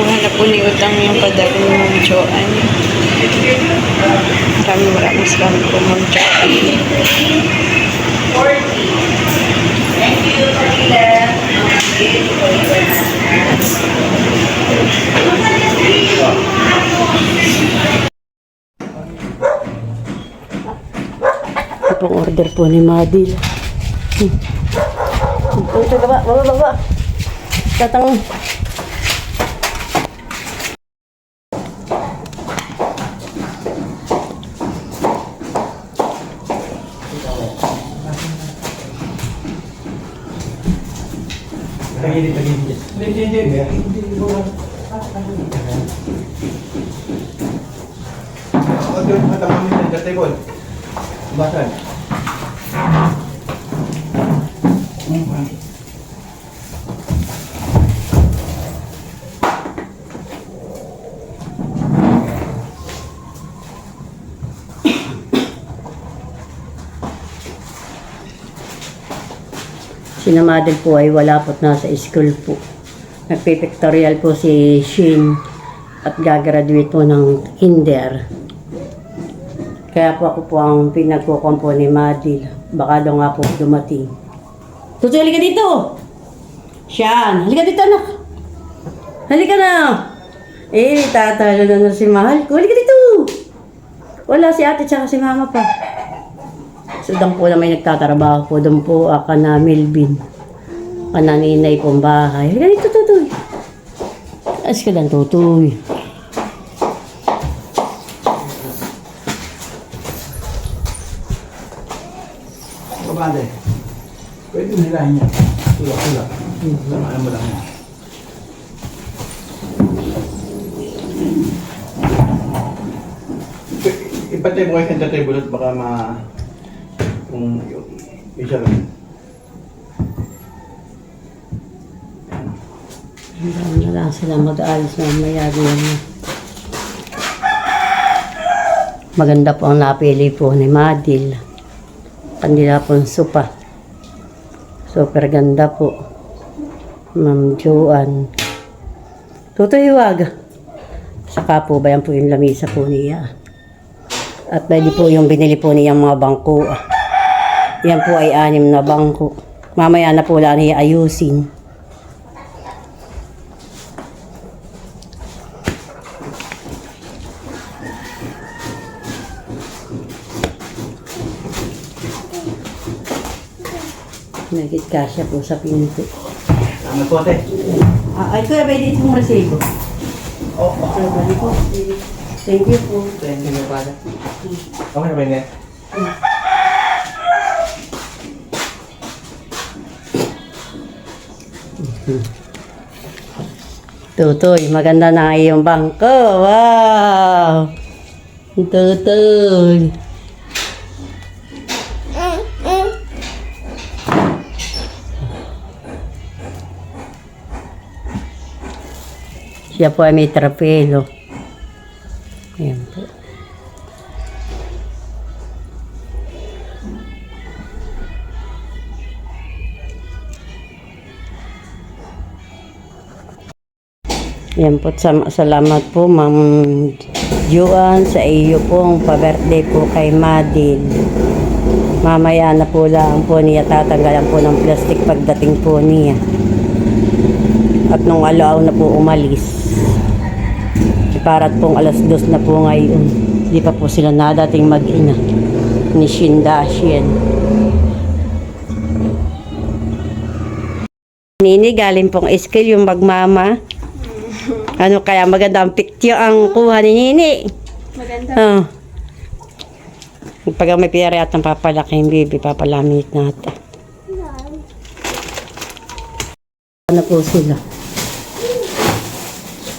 Nakuha na po ni Utang yung padala ni Ma'am Joanne. Maraming salamat po, Ma'am Joanne. 40. Thank you, Camila. Ito pong order po ni Madil. Ito, baba. Tatang. Basan. Si Madil po ay wala po't nasa school po. Nagpipictorial po si Shin at gagraduate po ng kinder. Kaya po ako po ang pinagkukumpo ni Madil. Baka daw nga po dumating. Tutoy, halika dito! Siyan, halika dito anak! Halika na! Tatalo na si Mahal ko. Halika dito! Wala si ate tsaka si mama pa. So doon po na may nagtatrabaho po. Doon po ako na Melvin. Kananinay pong bahay. Halika dito, Tutoy. As ka lang, Tutoy. Kabade. Pwede nilahin niya. Tulak. Lamaan mo lang yan. Ipatay mo kayo sa table at baka kung isa lang. Hanggang na lang sila mag-aalis mamaya din. Maganda po ang napili po ni Madil. Kandila pong sopa. Super ganda po. Ma'am Joanne. Tutoy, wag. Saka po ba yan po yung lamisa po niya. At pwede po yung binili po niyang mga bangko. Yan po ay 6 na bangko. Mamaya na po lang niya ayusin. Nagit kasya po sa pinto. Salamat po, ate. Ay, kuya, pwede itong resibo. Oh, So, bali po. Thank you po. thank you, Pala. Okay na ba yun? Tutoy, maganda na iyong bangko. Wow! Tutoy. Siya po ay may trapelo. Ayan po. Ayan po, salamat po Ma'am Joanne sa iyo pong pa-birthday po kay Madil. Mamaya na po lang po niya tatanggalan po ng plastic pagdating po niya. At nung alaw na po umalis. Para't pong 2:00 na po ngayon. Di pa po sila nadating mag-ina. Ni Shindashian. Nini, galing pong school yung magmama. Ano kaya maganda ang picture ang kuha ni Nini. Maganda. Pag may piyari at ang papalaking bibi, papalamit natin. Ano po sila?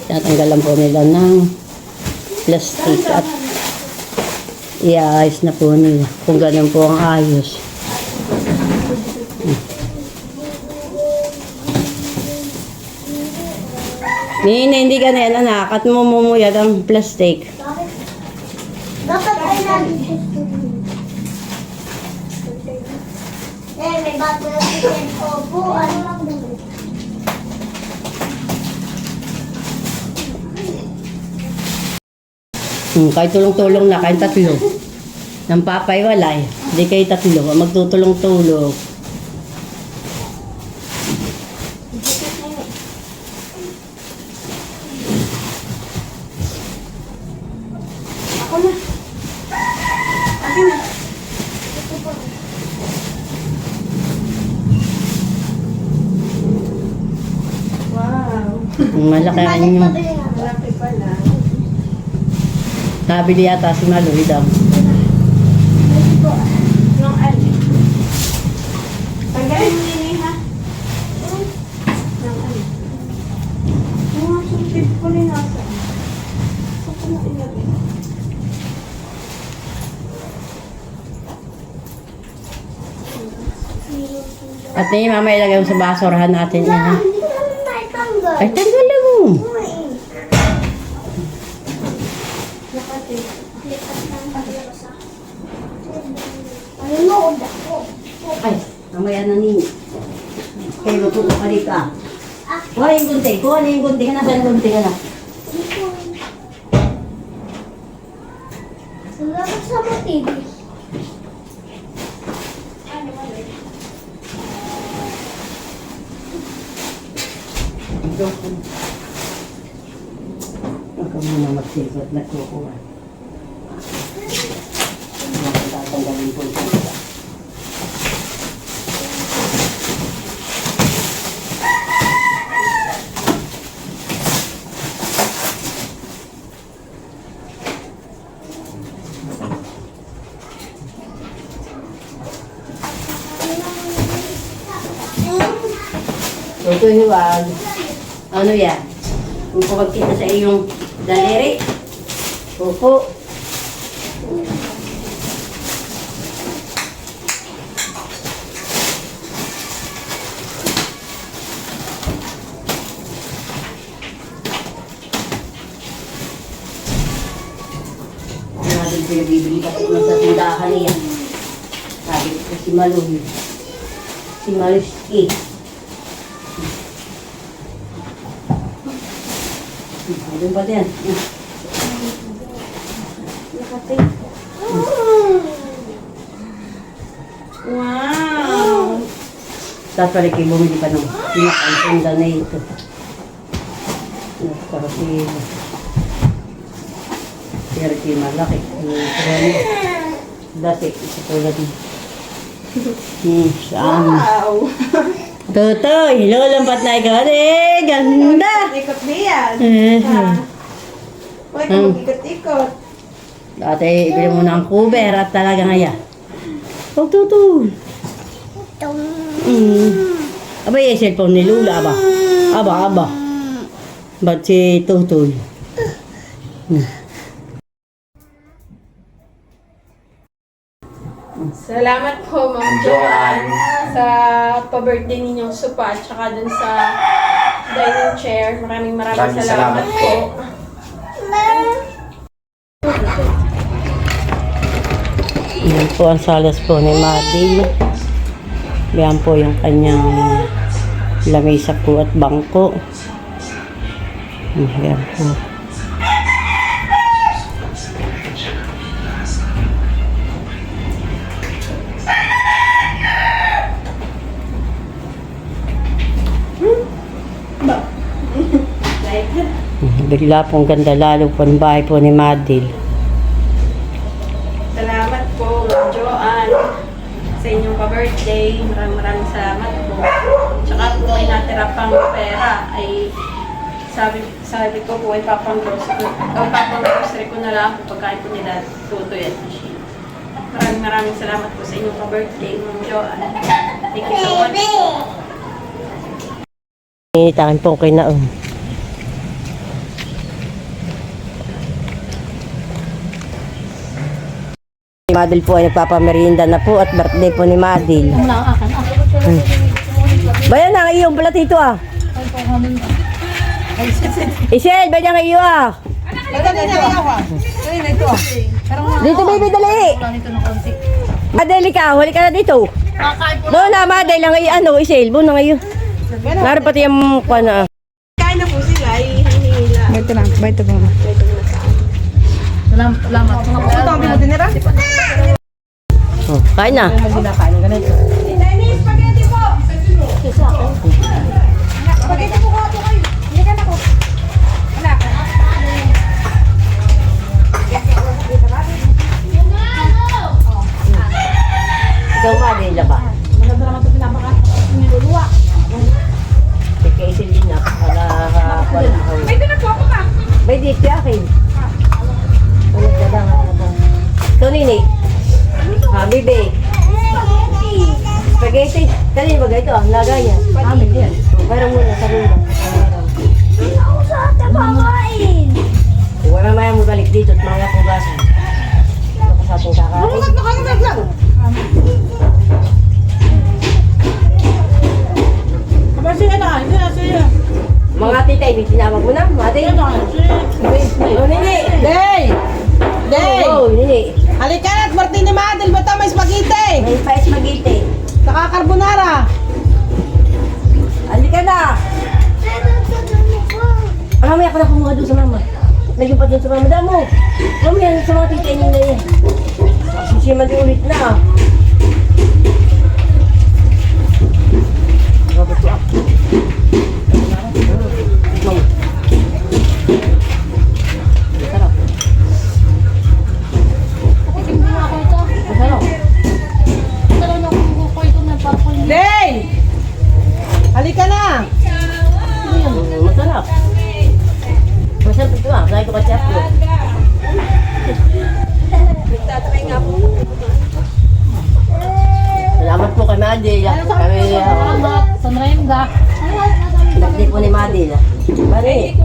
Tatanggalan po nila ng plastic at iaayos na po nila kung ganun po ang ayos. Nini, hindi ka na yan anak at mumumuyad ang plastic. Dapat ay nandito. May bago na chicken. Opo, ano lang naman. Kahit tulong-tulong na, kahit tatlo. Ng papay walay. Hindi kayo tatlo. Magtutulong-tulong. Ako na. Akin na. Wow. Malaki ang inyong. Malaki pala. Nabili yata si Maloy daw. Nung ali. Tanggalin mo yun ha. Nung ali. Mga sumtip ko na nasa. Ako na ilagay. At yun, mamaya ilagay mo sa basurahan natin yan, ha? Hindi ko naman naitanggal. Ay, tanggalin mo. Nakatip. Ano mo ako? Ay, mamaya na ninyo. Kayo, matuto ka dito, ah. Kuha yung gunting. Kuha na yung gunting. Nasaan yung gunting, anak? Salamat sa mga TV. Ito. Huwag ka muna magsigot. Nagkukuha. Tatanggalin po ito. Ito hiwag. Ano yan? Kung pagkita sa iyong daliri. Opo. Natin pinabibili kasi sa tindahan niya. Sabi ko si Maloy. Si Maluski. Doon ba yan? Nakatip. Wow. Tapos pala kayo bumili pa ng pinakantunda na ito. Para si... Pero si malaki. Dati, isa po natin. Saan? Wow. Tutoy, lulampat na ikaw. Eh, ganda! Ikot niyan. Huwag ka mag-ikot-ikot. Dati, ibili mo na ang cover at talaga ngaya. Oh, tutoy. Aba, yung cellphone ni Lula, aba. Aba. Ba't si Tutoy? Salamat po, Ma'am Joanne, sa pa-birthday ninyong sopa at saka dun sa dining chair. Maraming salamat po. Yan po ang salas po ni Madil. Yan po yung kanyang lamesa po at bangko. Yan po. Bigla pong ganda lalo po ng bahay po ni Madil. Salamat po, Ma'am Joanne, sa inyong pa-birthday. Maraming salamat po. Tsaka kung may natira pang pera, ay sabi ko po ay papang-grocery ko na lang po pagkain po nila Tutoy at Michelle. Maraming salamat po sa inyong pa-birthday, Ma'am Joanne. Thank you so much po. Takin po kay Naon. Madil po ay nagpapamerienda na po at birthday po ni Madil. Bayan na iyong balat ito ah. Isel, bayan na iyo ah. Dito baby, dali. Madil ka, huli ka na dito. Doon na Madil lang iyo ano, Isel, buo na ngayon. Naroon pati yung mukha na. Kain na po sila, ihihila. Ito lang, ba ito ba? Salamat. Ito ang bimutinira? Oh, kain na. Hindi na kain ganito. Ikaw Manila ba? Maganda naman ito pinapaka. Niluluwa. Kaisin din na. May dinagpo ako ka. May dito akin. Ulit ka lang. Ikaw Nini. Bibi. Spaghetti. Kanina ba ito? Ang laga niya. Amin yan. Parang muna sa lula. Ako sa ate kakain. Wala maya mo balik dito at mga pugasan. Ito ka sa ating kakain. Bumulot na kayo lang. Kabasi ka na. Hindi na siya. Mga tita, ibig tinawag mo na. Mati. Oh, Nini. Day! Day! Oh, Nini. Halika na at Martini Madel. Ba't may spaghetti? May pa spaghetti. Saka carbonara. Halika na. Mamaya ako na kumuha doon sa mama. Medyo pa doon sa mama. Damo. Mamaya sa mga tita niyo na yan. Susiman din ulit na. Babato ako. Masarap. Masarap. Day! Halika na. Masarap. Masarap ito ah. Kaya ito ka chef ko. Salamat po kay Madil. Kami, birthday po ni Madil. Bari.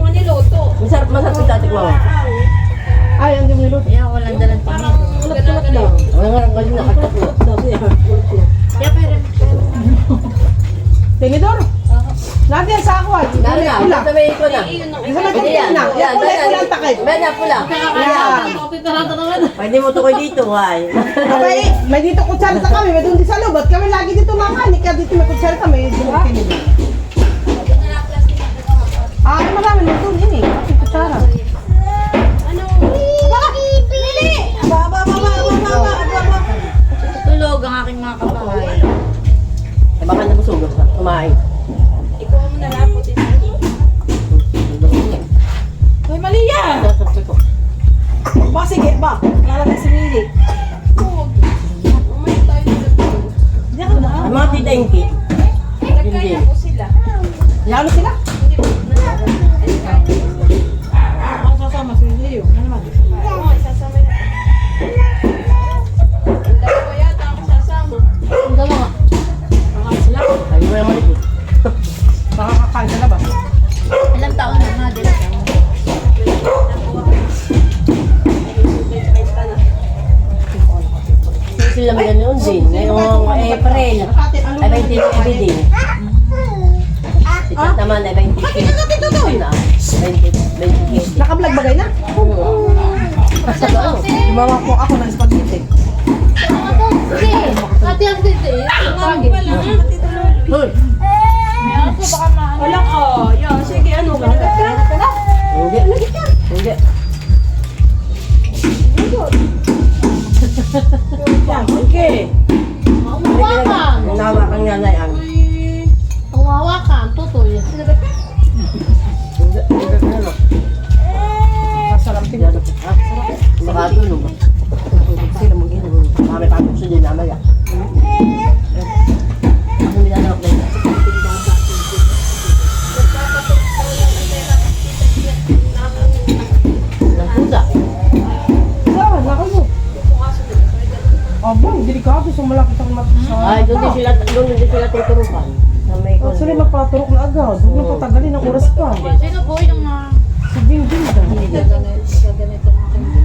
Masarap ito atik mo. Ay, hindi mo niluto. Ulat-ulat lang. Ang nga lang na katatlo. Tinidor. Natin sa ako. Dahil na, Pula. sasabihin ko na. Isa na tingin na. Yan, Kulay ang takip. Bena, pula. Yan. Pwede mo tukoy dito, ay. Okay, may dito kutsara sa kami, may doon di sa loob. At kami lagi dito makanik. Kaya dito may kutsara kami. Tinidor. Ah, marami na doon. Ini. Kutsara. Tulog ang aking mga kabahay. Eh, baka nabusog ka. Kumain. Ikaw mo na lang po dito. Ay, mali yan. Sasabi ko. Ba, sige ba? Lalagay si Mili. Umay tayo dito. Hindi ako na. Ang mga tita yung kit. Nagkaya po sila. Lalo sila. Hindi po na. Ako sasama si Leo. Ano naman? Oo, isasama na. Ang dalawa yata ako sasama. Kakain sila. Ay, mo yung malikit. Baka kakain sa labas. Ilang taon na Madel? Sila may ganoon din. Ngayong April. Ay, 20 din. Si Tat naman ay 20. Na. 20. Naka-vlog bagay na? Sa loob. Gumawa po ako ng spaghetti. Hoy! Wala ko. Yo, sige, ano, kanagat ka? Hindi. Hindi. Yan, okay. Ang nawa kang nanay ang. Hindi. Masarap tingnan. Baka tulog. Sila mag-inom. Mami pagod siya din namaya. Ako nilalawak na yun. Nagpusa. Saan? Laka mo. Aba, delikado. So malaki sa sa... Ay, doon din sila tuturukan. Sa may Oh, sila magpaturok na agad. Huwag na patagalin ang oras pa. Sino po yung mga... Si Jim ka.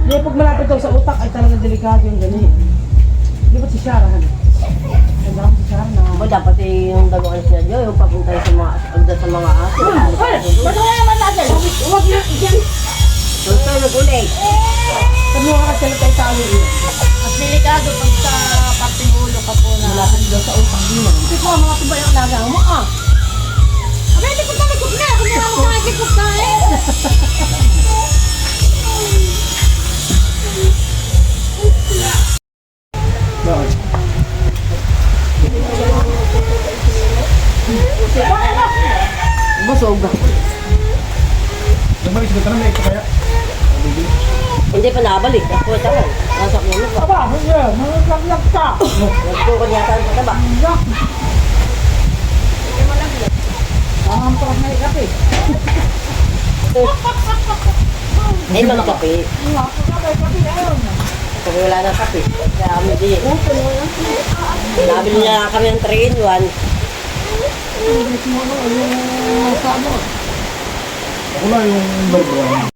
Hindi, pag malapit daw sa utak ay talaga delikado yung ganyan. Di ba si Shara? Ganda ko si Shara na... Ba dapat yung daluan sila Diyo, yung papunta sa mga aso. Ba't kaya naman natin? Huwag niyo dyan. Tulog nag-ulit. Sabi mo ka sila tayo sa amin. Mas delikado pag sa parting ulo ka po na... Malapit daw sa utak. Di mo. Kasi ko, mga tubay ang laga mo ah. Abay, hindi ko talikot na. Kung hindi ako makikipot na eh. Busog. Nagbalik sila tanong na ito kaya. Hindi pa nabalik. Ako tagal. Nasa ulo pa. Aba, hindi. Nalaglag ka. Nagtukod yata ang mataba. Ang parang may kape. Eh, magkape. Kung wala na kape. Kaya kami di. Nabili na kami ng 3-in-1. Ako lang yung background.